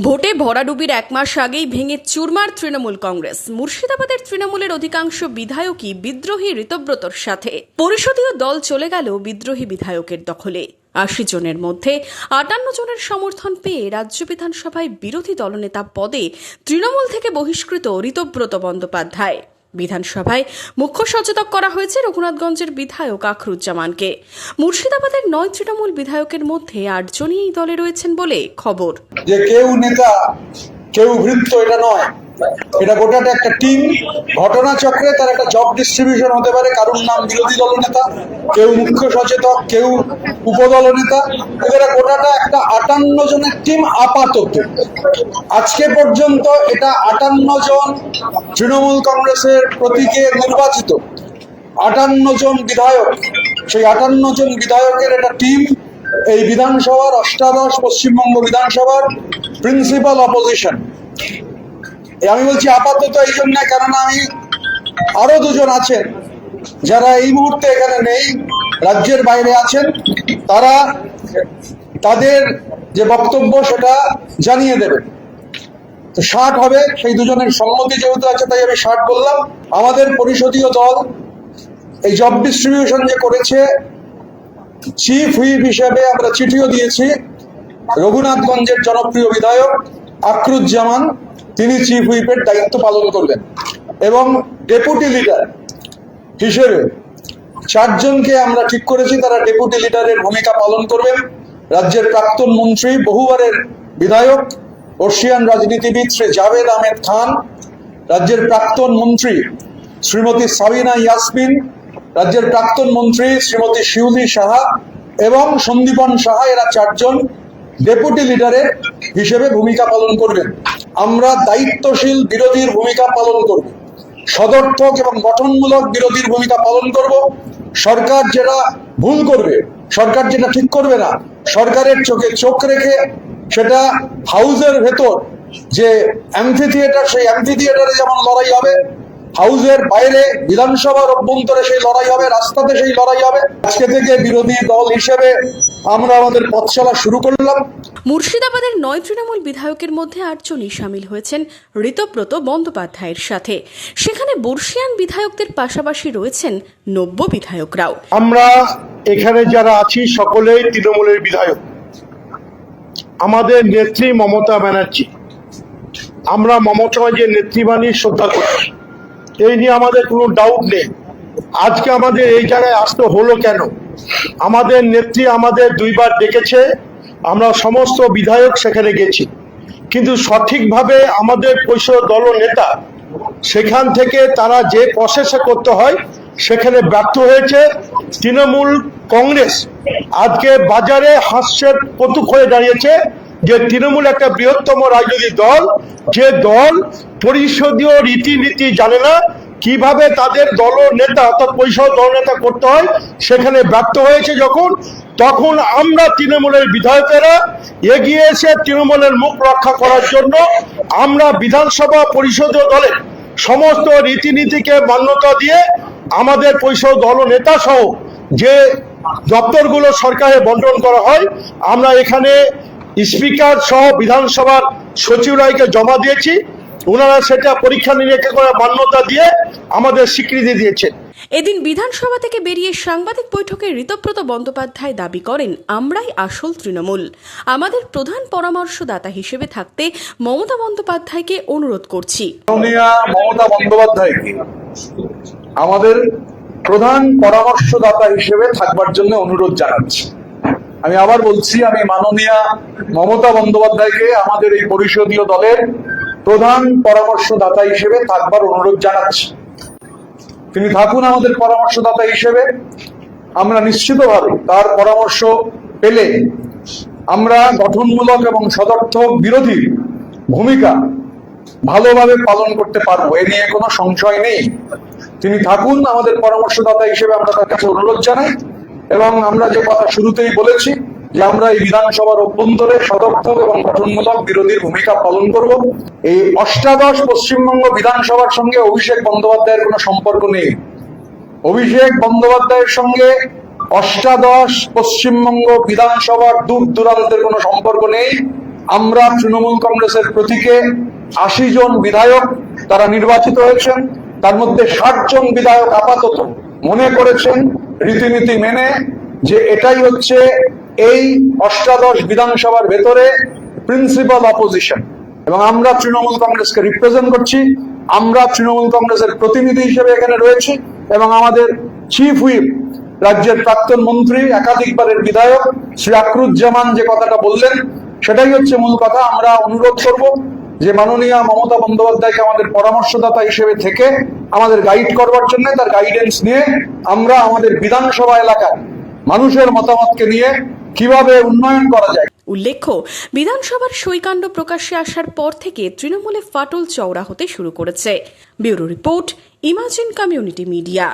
ভোটে ভরাডুবির এক মাস আগেই ভেঙে চুরমার তৃণমূল কংগ্রেস। মুর্শিদাবাদের তৃণমূলের অধিকাংশ বিধায়কই বিদ্রোহী ঋতব্রতর সাথে। পরিষদীয় দল চলে গেল বিদ্রোহী বিধায়কের দখলে। ৮০ জনের মধ্যে ৫৮ জনের সমর্থন পেয়ে রাজ্য বিধানসভায় বিরোধী দলনেতা পদে তৃণমূল থেকে বহিষ্কৃত ঋতব্রত বন্দ্যোপাধ্যায়। বিধানসভায় মুখ্য সচেতক করা হয়েছে রঘুনাথগঞ্জের বিধায়ক আখরুজ্জামানকে। মুর্শিদাবাদের ৯ তৃণমূল বিধায়কের মধ্যে ৮ জনই এই দলে রয়েছেন বলে খবর। যে কেউ নেতা কেউ ভৃত্য এটা নয়, এটা গোটাটা একটা টিম। ঘটনাচক্রে তার একটা জব ডিস্ট্রিবিউশন হতে পারে। কারোর নাম বিরোধী দলনেতা, কেউ মুখ্য সচেতক, কেউ উপদলনেতা। এদের গোটাটা একটা ৫৮ জনের টিম। আপাতত আজকে পর্যন্ত এটা ৫৮ জন তৃণমূল কংগ্রেসের প্রতীকে নির্বাচিত ৫৮ জন বিধায়ক। সেই ৫৮ জন বিধায়কের একটা টিম এই বিধানসভার অষ্টাদশ পশ্চিমবঙ্গ বিধানসভার প্রিন্সিপাল অপোজিশন। আমি বলছি আপাতত এই জন্য, কেননা আমি আরো দুজন আছেন যারা এই মুহূর্তে এখানে নেই, রাজ্যের বাইরে আছেন। তারা তাদের যে বক্তব্য সেটা জানিয়ে দেবে। তো ৬০ হবে, সেই দুজনের সম্মতি যেহেতু আছে তাই আমি ৬০ বললাম। আমাদের পরিষদীয় দল এই জব ডিস্ট্রিবিউশন যে করেছে, চিফ হুইপ হিসেবে আমরা চিঠিও দিয়েছি। রঘুনাথগঞ্জের জনপ্রিয় বিধায়ক আখরুজ্জামান, তিনি চিফ হুইপের দায়িত্ব পালন করবেন এবং ডেপুটি লিডার হিসেবে ৪ জনকে আমরা ঠিক করেছি, তারা ডেপুটি লিডারের ভূমিকা পালন করবেন। রাজ্যের প্রাক্তন মন্ত্রী, বহুবারের বিধায়ক, বর্ষিয়ান রাজনীতিবিদ শ্রী জাভেদ আহমেদ খান, রাজ্যের প্রাক্তন মন্ত্রী শ্রীমতী সাবিনা ইয়াসমিন, রাজ্যের প্রাক্তন মন্ত্রী শ্রীমতী শিউলি সাহা এবং সন্দীপন সাহা। এরা ৪ জন ডেপুটি লিডারের হিসেবে ভূমিকা পালন করবেন। আমরা দায়িত্বশীল বিরোধীর ভূমিকা পালন করব, সদর্থক এবং গঠনমূলক বিরোধীর ভূমিকা পালন করব। সরকার যেটা ভুল করবে, সরকার যেটা ঠিক করবে না, সরকারের চোখে চোখ রেখে সেটা হাউসের ভেতর যে অ্যাম্ফি থিয়েটার, সেই অ্যাম্ফি থিয়েটারে যেমন লড়াই হবে, হাউসের বাইরে বিধানসভার অভ্যন্তরে সেই লড়াই হবে, রাস্তাতে সেই লড়াই হবে। আজকে থেকে বিরোধী দল হিসেবে আমরা আমাদের পথ চলা শুরু করলাম। মুর্শিদাবাদের ৯ তৃণমূল বিধায়কের মধ্যে ৮ জনই সামিল হয়েছেন ঋতব্রত বন্দ্যোপাধ্যায়ের সাথে। সেখানে বর্ষিয়ান বিধায়কদের পাশাপাশি রয়েছেন নব্য বিধায়করাও। আমরা এখানে যারা আছি সকলেই তৃণমূলের বিধায়ক। আমাদের নেত্রী মমতা ব্যানার্জি, আমরা মমতা যে নেত্রীবাণী শ্রদ্ধা করি, এই নিয়ে আমাদের কোনো ডাউট নেই। আজকে আমাদের এই জায়গায় আসতে হলো কেন? আমাদের নেত্রী আমাদের ২ বার ডেকেছে, আমরা সমস্ত বিধায়ক সেখানে গেছি, কিন্তু সঠিকভাবে আমাদের পরিষদ দল নেতা সেখান থেকে তারা যে প্রসেসে করতে হয় সেখানে ব্যর্থ হয়েছে। তৃণমূল কংগ্রেস আজকে বাজারে হাস্যের প্রতীক হয়ে দাঁড়িয়েছে যে তৃণমূল একটা বৃহত্তম রাজনৈতিক দল, যে দল পরিষদীয় রীতিনীতি জানে না, কিভাবে তাদের দল নেতা অর্থাৎ পরিষদ দল নেতা করতে হয় সেখানে ব্যর্থ হয়েছে। তখন আমরা তৃণমূলের বিধায়কেরা এগিয়ে এসে তৃণমূলের মুখ রক্ষা করার জন্য আমরা বিধানসভা পরিষদীয় দলের সমস্ত রীতিনীতিকে মান্যতা দিয়ে আমাদের পরিষদ দল নেতা সহ যে দপ্তরগুলো সরকারে বন্টন করা হয়, আমরা এখানে স্পিকার সহ বিধানসভার সচিবালয়কে জমা দিয়েছি। ওনারা সেটা পরীক্ষা নিরীক্ষা করে মান্যতা দিয়ে আমাদের স্বীকৃতি দিয়েছেন। এদিন বিধানসভা থেকে বেরিয়ে সাংবাদিক বৈঠকে ঋতব্রত বন্দ্যোপাধ্যায় দাবি করেন, আমরাই আসল তৃণমূল। আমাদের প্রধান পরামর্শদাতা হিসেবে থাকতে মমতা বন্দ্যোপাধ্যায়কে অনুরোধ করছি। মমতা বন্দ্যোপাধ্যায়কে আমাদের প্রধান পরামর্শদাতা হিসেবে থাকবার জন্য অনুরোধ জানাচ্ছি। আমি আবার বলছি, আমি মাননীয়া মমতা বন্দ্যোপাধ্যায়কে আমাদের এই পরিষদীয় দলের প্রধান পরামর্শদাতা হিসেবে থাকবার অনুরোধ জানাচ্ছি। তিনি থাকুন আমাদের পরামর্শদাতা হিসেবে। আমরা নিশ্চিতভাবে তার পরামর্শ পেলে আমরা গঠনমূলক এবং সদর্থক বিরোধী ভূমিকা ভালোভাবে পালন করতে পারবো, এ নিয়ে কোনো সংশয় নেই। তিনি থাকুন আমাদের পরামর্শদাতা হিসেবে, আমরা তার কাছে অনুরোধ জানাই। এবং আমরা যে কথা শুরুতেই বলেছি যে আমরা এই বিধানসভার অভ্যন্তরে সদর্থক এবং গঠনমূলক বিরোধীর ভূমিকা পালন করব। এই অষ্টাদশ পশ্চিমবঙ্গ বিধানসভার সঙ্গে অভিষেক বন্দ্যোপাধ্যায়ের কোনো সম্পর্ক নেই। অভিষেক বন্দ্যোপাধ্যায়ের সঙ্গে অষ্টাদশ পশ্চিমবঙ্গ বিধানসভার দূর দূরান্তের কোনো সম্পর্ক নেই। আমরা তৃণমূল কংগ্রেসের প্রতীকে 80 জন বিধায়ক তারা নির্বাচিত হয়েছেন, তার মধ্যে 60 জন বিধায়ক আপাতত মনে করেছেন রীতিনীতি মেনে যে এটাই হচ্ছে এই অষ্টাদশ বিধানসভার ভেতরে প্রিন্সিপাল অপোজিশন, এবং আমরা তৃণমূল কংগ্রেসকে রিপ্রেজেন্ট করছি। আমরা তৃণমূল কংগ্রেসের প্রতিনিধি হিসেবে এখানে রয়েছি এবং আমাদের চিফ হুইপ রাজ্যের প্রাক্তন মন্ত্রী একাধিকবারের বিধায়ক শ্রী আকরুজ্জামান যে কথাটা বললেন সেটাই হচ্ছে মূল কথা। আমরা অনুরোধ করব যে মাননীয় মমতা বন্দ্যোপাধ্যায়কে আমাদের পরামর্শদাতা হিসেবে থেকে আমাদের গাইড করবার জন্য, তার গাইডেন্স নিয়ে আমরা আমাদের বিধানসভা এলাকার মানুষের মতামতকে নিয়ে কিভাবে উন্নয়ন করা যায়। উল্লেখ্য, বিধানসভার সইকাণ্ড প্রকাশ্যে আসার পর থেকে তৃণমূলে ফাটল চওড়া হতে শুরু করেছে। Bureau report, imagine community media.